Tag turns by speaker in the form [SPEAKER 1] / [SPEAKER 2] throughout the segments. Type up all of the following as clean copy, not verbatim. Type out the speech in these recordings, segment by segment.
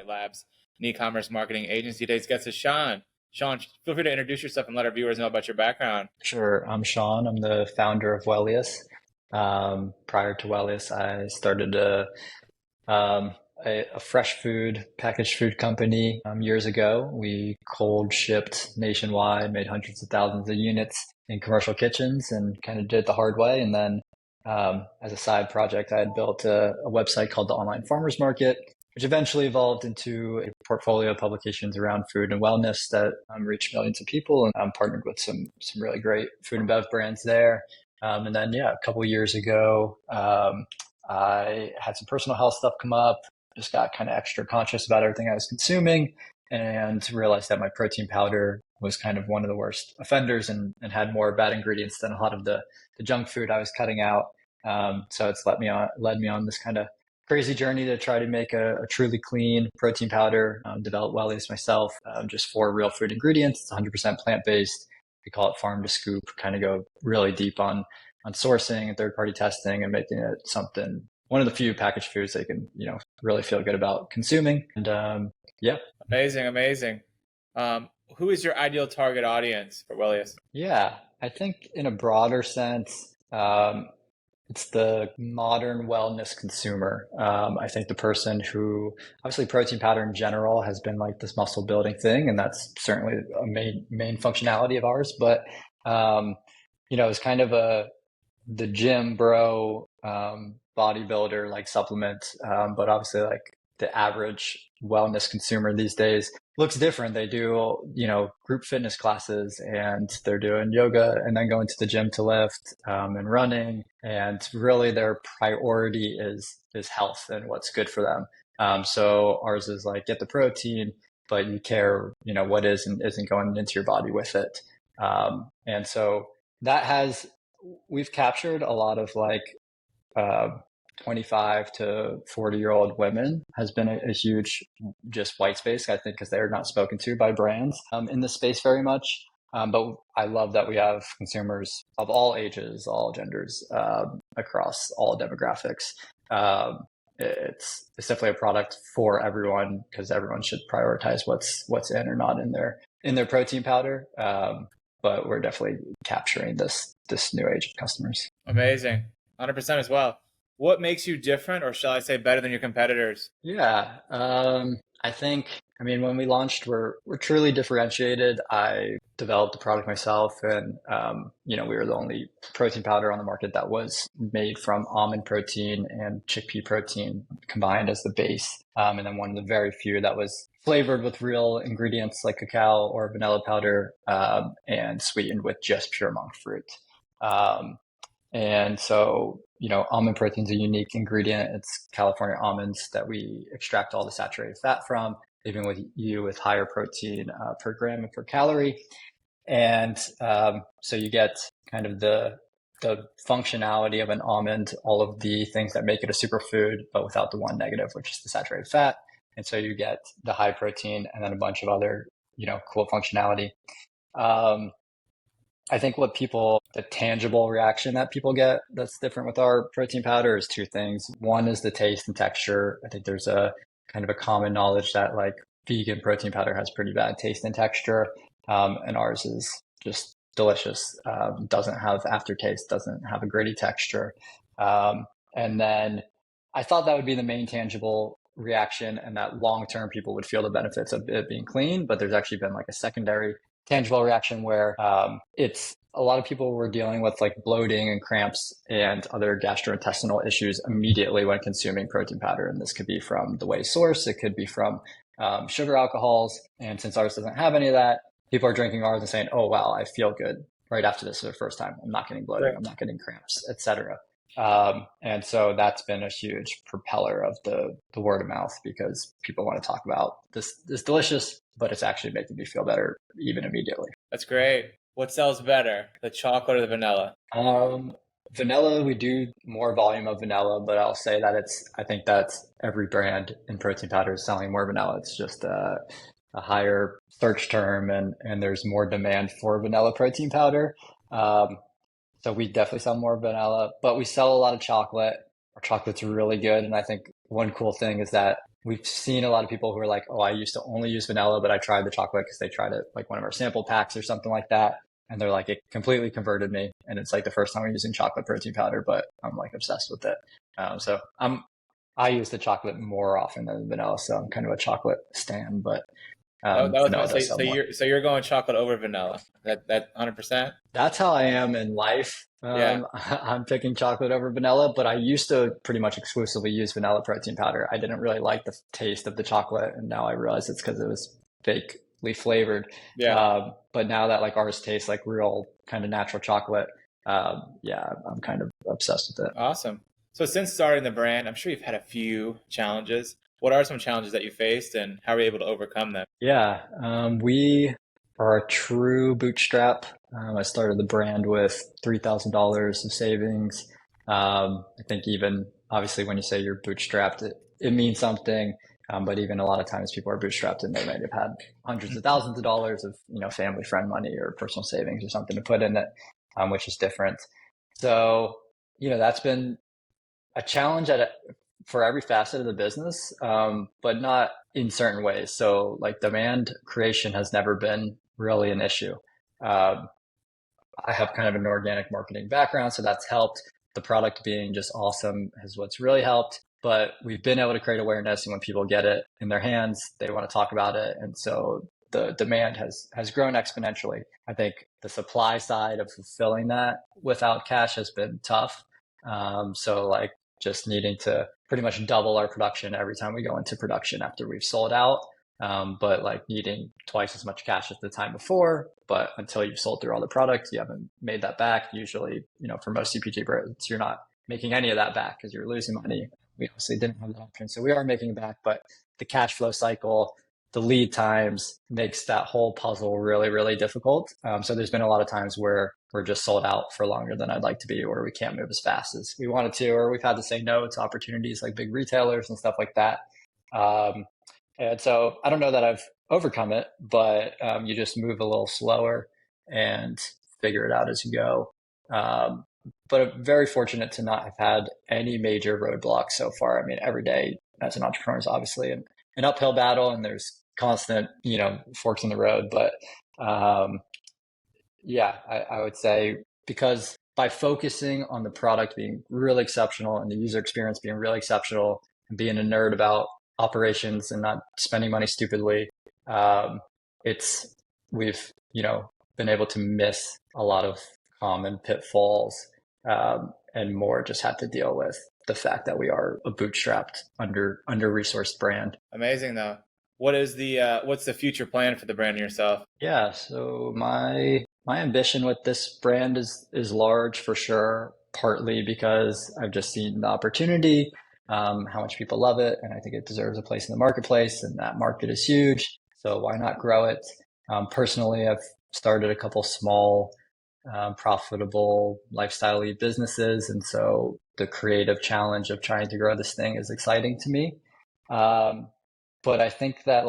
[SPEAKER 1] Labs, an e-commerce marketing agency. Today's guest is Sean. Sean, feel free to introduce yourself and let our viewers know about your background.
[SPEAKER 2] Sure. I'm Sean. I'm the founder of Wellious. Prior to Wellious, I started um, a fresh food, packaged food company years ago. We cold shipped nationwide, made hundreds of thousands of units in commercial kitchens, and kind of did it the hard way. And then, as a side project, I had built a website called the Online Farmers Market, which eventually evolved into a portfolio of publications around food and wellness that reached millions of people. And I'm partnered with some really great food and bev brands there. And then, yeah, a couple of years ago, I had some personal health stuff come up, just got kind of extra conscious about everything I was consuming, and realized that my protein powder was kind of one of the worst offenders and had more bad ingredients than a lot of the junk food I was cutting out. So it's led me on this kind of crazy journey to try to make a truly clean protein powder, develop Wellious myself, just for real food ingredients. It's 100% plant-based. We call it farm to scoop, kind of go really deep on sourcing and third-party testing and making it one of the few packaged foods they can, really feel good about consuming. And yeah.
[SPEAKER 1] Amazing. Who is your ideal target audience for Wellious?
[SPEAKER 2] Yeah, I think in a broader sense, it's the modern wellness consumer. I think the person who, obviously protein powder in general has been like this muscle building thing, and that's certainly a main functionality of ours. But, it's kind of the gym bro, bodybuilder like supplement. But obviously like the average wellness consumer these days looks different. They do, group fitness classes, and they're doing yoga and then going to the gym to lift, and running. And really their priority is health and what's good for them. So ours is like, get the protein, but you care, what is and isn't going into your body with it. And so we've captured a lot of like, 25 to 40-year-old women has been a huge just white space, I think, because they're not spoken to by brands in this space very much. But I love that we have consumers of all ages, all genders, across all demographics. It's definitely a product for everyone, because everyone should prioritize what's in or not in their protein powder. But we're definitely capturing this new age of customers.
[SPEAKER 1] Amazing. 100% as well. What makes you different, or shall I say better than your competitors?
[SPEAKER 2] Yeah, when we launched, we're truly differentiated. I developed the product myself, and we were the only protein powder on the market that was made from almond protein and chickpea protein combined as the base, and then one of the very few that was flavored with real ingredients like cacao or vanilla powder, and sweetened with just pure monk fruit. And so, almond protein is a unique ingredient. It's California almonds that we extract all the saturated fat from, leaving with higher protein per gram and per calorie. And so you get kind of the functionality of an almond, all of the things that make it a superfood, but without the one negative, which is the saturated fat. And so you get the high protein and then a bunch of other, cool functionality. I think the tangible reaction that people get that's different with our protein powder is two things. One is the taste and texture. I think there's a kind of a common knowledge that like vegan protein powder has pretty bad taste and texture. And ours is just delicious. Doesn't have aftertaste, doesn't have a gritty texture. And then I thought that would be the main tangible reaction, and that long-term people would feel the benefits of it being clean. But there's actually been like a secondary tangible reaction where it's a lot of people were dealing with like bloating and cramps and other gastrointestinal issues immediately when consuming protein powder. And this could be from the whey source, it could be from sugar alcohols. And since ours doesn't have any of that, people are drinking ours and saying, oh, wow, I feel good right after this for the first time. I'm not getting bloating, right. I'm not getting cramps, etc. And so that's been a huge propeller of the word of mouth, because people want to talk about this delicious, but it's actually making me feel better even immediately.
[SPEAKER 1] That's great. What sells better, the chocolate or the vanilla?
[SPEAKER 2] Vanilla, we do more volume of vanilla, but I'll say that I think that's every brand in protein powder is selling more vanilla. It's just a higher search term, and there's more demand for vanilla protein powder. So we definitely sell more vanilla, but we sell a lot of chocolate. our chocolate's really good. And I think one cool thing is that we've seen a lot of people who are like, oh, I used to only use vanilla, but I tried the chocolate because they tried it like one of our sample packs or something like that. And they're like, it completely converted me. And it's like the first time I'm using chocolate protein powder, but I'm like obsessed with it. I use the chocolate more often than vanilla. So I'm kind of a chocolate stan, but
[SPEAKER 1] That was my
[SPEAKER 2] vanilla
[SPEAKER 1] so,
[SPEAKER 2] does sell
[SPEAKER 1] so
[SPEAKER 2] more.
[SPEAKER 1] you're going chocolate over vanilla. That 100%.
[SPEAKER 2] That's how I am in life.
[SPEAKER 1] Yeah.
[SPEAKER 2] I'm picking chocolate over vanilla, but I used to pretty much exclusively use vanilla protein powder. I didn't really like the taste of the chocolate, and now I realize it's because it was fakely flavored.
[SPEAKER 1] Yeah.
[SPEAKER 2] But now that like ours tastes like real kind of natural chocolate, yeah, I'm kind of obsessed with it.
[SPEAKER 1] Awesome. So since starting the brand, I'm sure you've had a few challenges. What are some challenges that you faced, and how were you able to overcome them?
[SPEAKER 2] Yeah, we are a true bootstrap. I started the brand with $3,000 of savings. I think even obviously when you say you're bootstrapped, it means something. But even a lot of times people are bootstrapped and they might have had hundreds of thousands of dollars of, family friend money or personal savings or something to put in it, which is different. So, that's been a challenge for every facet of the business, but not in certain ways. So, like demand creation has never been really an issue. Um, I have kind of an organic marketing background, so that's helped. The product being just awesome is what's really helped. But we've been able to create awareness, and when people get it in their hands, they want to talk about it, and so the demand has grown exponentially. I think the supply side of fulfilling that without cash has been tough. So like just needing to pretty much double our production every time we go into production after we've sold out. But like needing twice as much cash as the time before. But until you've sold through all the product, you haven't made that back. Usually, for most CPG brands, you're not making any of that back because you're losing money. We obviously didn't have that option. So we are making it back, but the cash flow cycle, the lead times makes that whole puzzle really, really difficult. So there's been a lot of times where we're just sold out for longer than I'd like to be, or we can't move as fast as we wanted to, or we've had to say no to opportunities like big retailers and stuff like that. Um, and so I don't know that I've overcome it, but you just move a little slower and figure it out as you go. Um, but I'm very fortunate to not have had any major roadblocks so far. I mean, every day as an entrepreneur is obviously an uphill battle, and there's constant, forks in the road. But um, yeah, I would say because by focusing on the product being really exceptional and the user experience being really exceptional and being a nerd about operations and not spending money stupidly, um, it's we've been able to miss a lot of common pitfalls, and more just have to deal with the fact that we are a bootstrapped under resourced brand.
[SPEAKER 1] Amazing though. What's the future plan for the brand and yourself?
[SPEAKER 2] Yeah, so my ambition with this brand is large for sure, partly because I've just seen the opportunity, how much people love it, and I think it deserves a place in the marketplace, and that market is huge. So why not grow it? Personally, I've started a couple small, profitable lifestyle businesses, and so the creative challenge of trying to grow this thing is exciting to me. Um, but I think that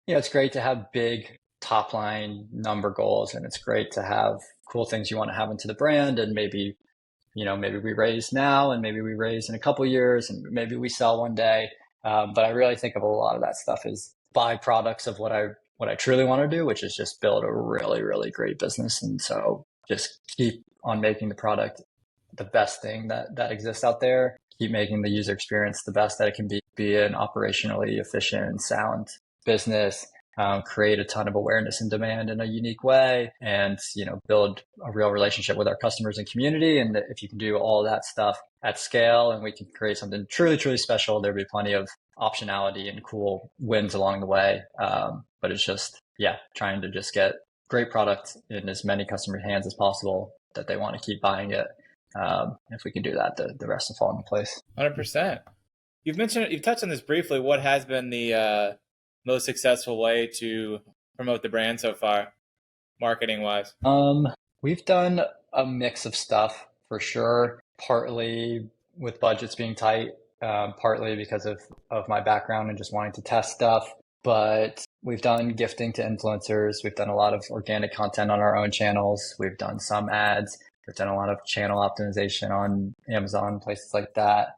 [SPEAKER 2] it's great to have big top line number goals, and it's great to have cool things you want to have into the brand, and maybe we raise now and maybe we raise in a couple years and maybe we sell one day. But I really think of a lot of that stuff as byproducts of what I truly want to do, which is just build a really, really great business. And so just keep on making the product the best thing that exists out there. Keep making the user experience the best that it can be an operationally efficient and sound business, create a ton of awareness and demand in a unique way, and build a real relationship with our customers and community. And if you can do all that stuff at scale and we can create something truly, truly special, there'll be plenty of optionality and cool wins along the way. But it's just, yeah, trying to just get great product in as many customer hands as possible that they want to keep buying it. If we can do that, the rest will fall into place.
[SPEAKER 1] 100%. You've touched on this briefly. What has been the most successful way to promote the brand so far, marketing wise?
[SPEAKER 2] We've done a mix of stuff for sure, partly with budgets being tight, partly because of my background and just wanting to test stuff. But we've done gifting to influencers. We've done a lot of organic content on our own channels. We've done some ads. We've done a lot of channel optimization on Amazon, places like that.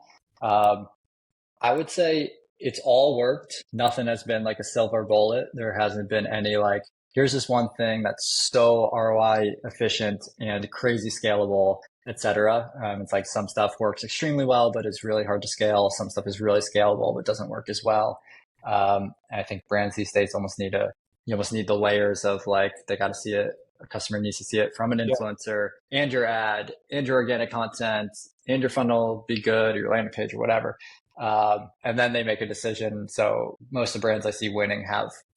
[SPEAKER 2] I would say it's all worked. Nothing has been like a silver bullet. There hasn't been any like, here's this one thing that's so ROI efficient and crazy scalable, etc. It's like some stuff works extremely well, but it's really hard to scale. Some stuff is really scalable, but doesn't work as well. And I think brands these days you almost need the layers of like, they got to see it. A customer needs to see it from an influencer and your ad and your organic content and your funnel be good or your landing page or whatever. And then they make a decision. So most of the brands I see winning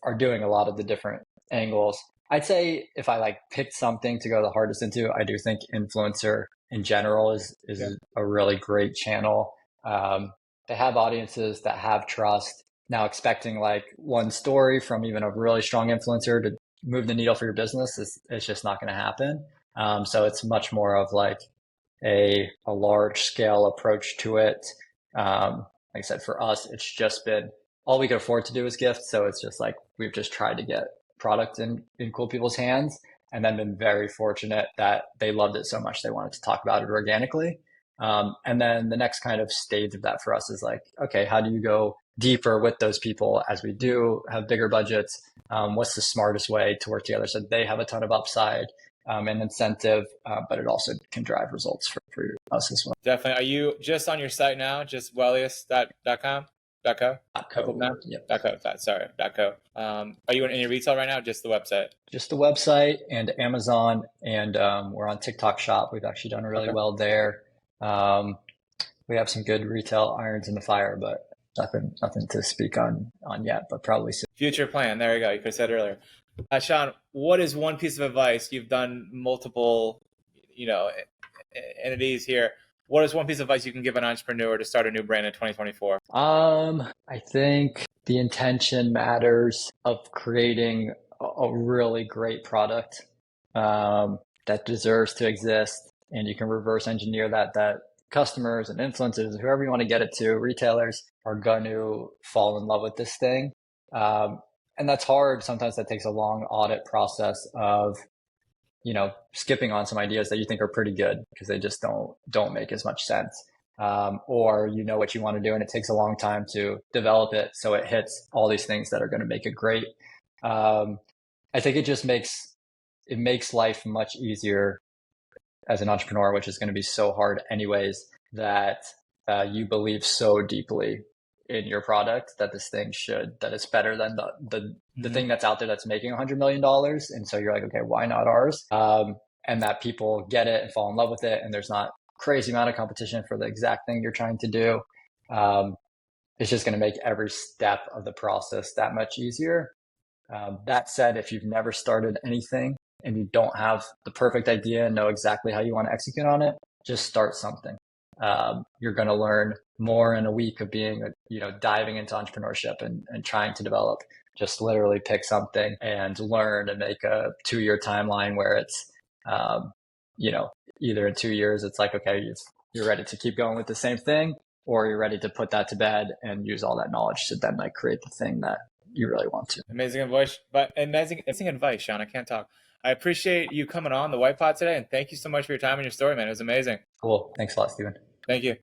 [SPEAKER 2] are doing a lot of the different angles. I'd say if I like picked something to go the hardest into, I do think influencer in general is a really great channel. They have audiences that have trust. Now expecting like one story from even a really strong influencer to move the needle for your business is just not going to happen. So it's much more of like a large scale approach to it. Like I said, for us, it's just been all we could afford to do is gifts. So it's just like we've just tried to get product in cool people's hands, and then been very fortunate that they loved it so much they wanted to talk about it organically. And then the next kind of stage of that for us is like, okay, how do you go deeper with those people as we do have bigger budgets? What's the smartest way to work together so they have a ton of upside and incentive, but it also can drive results for us as well.
[SPEAKER 1] Definitely. Are you just on your site now? Just wellious.com? .co?
[SPEAKER 2] .co. Yep.
[SPEAKER 1] .co. Are you in any retail right now? Just the website?
[SPEAKER 2] Just the website and Amazon, and we're on TikTok Shop. We've actually done really well there. We have some good retail irons in the fire, but nothing to speak on yet, but probably soon.
[SPEAKER 1] Future plan. There you go. You could have said earlier. Sean, what is one piece of advice? You've done multiple, entities here. What is one piece of advice you can give an entrepreneur to start a new brand in 2024?
[SPEAKER 2] I think the intention matters of creating a really great product that deserves to exist, and you can reverse engineer that customers and influencers, whoever you want to get it to, retailers are going to fall in love with this thing. And that's hard. Sometimes that takes a long audit process of skipping on some ideas that you think are pretty good because they just don't make as much sense. Or what you want to do and it takes a long time to develop it. So it hits all these things that are going to make it great. I think it makes life much easier as an entrepreneur, which is going to be so hard anyways, that you believe so deeply in your product that that it's better than the thing that's out there that's making $100 million. And so you're like, okay, why not ours? And that people get it and fall in love with it. And there's not crazy amount of competition for the exact thing you're trying to do. It's just going to make every step of the process that much easier. That said, if you've never started anything and you don't have the perfect idea and know exactly how you want to execute on it, just start something. You're going to learn more in a week of being, diving into entrepreneurship and trying to develop. Just literally pick something and learn and make a 2-year timeline where it's, either in 2 years, it's like, okay, you're ready to keep going with the same thing, or you're ready to put that to bed and use all that knowledge to then like create the thing that you really want to.
[SPEAKER 1] Amazing advice, Sean. I can't talk. I appreciate you coming on the Wytpod today, and thank you so much for your time and your story, man. It was amazing.
[SPEAKER 2] Cool. Thanks a lot, Steven.
[SPEAKER 1] Thank you.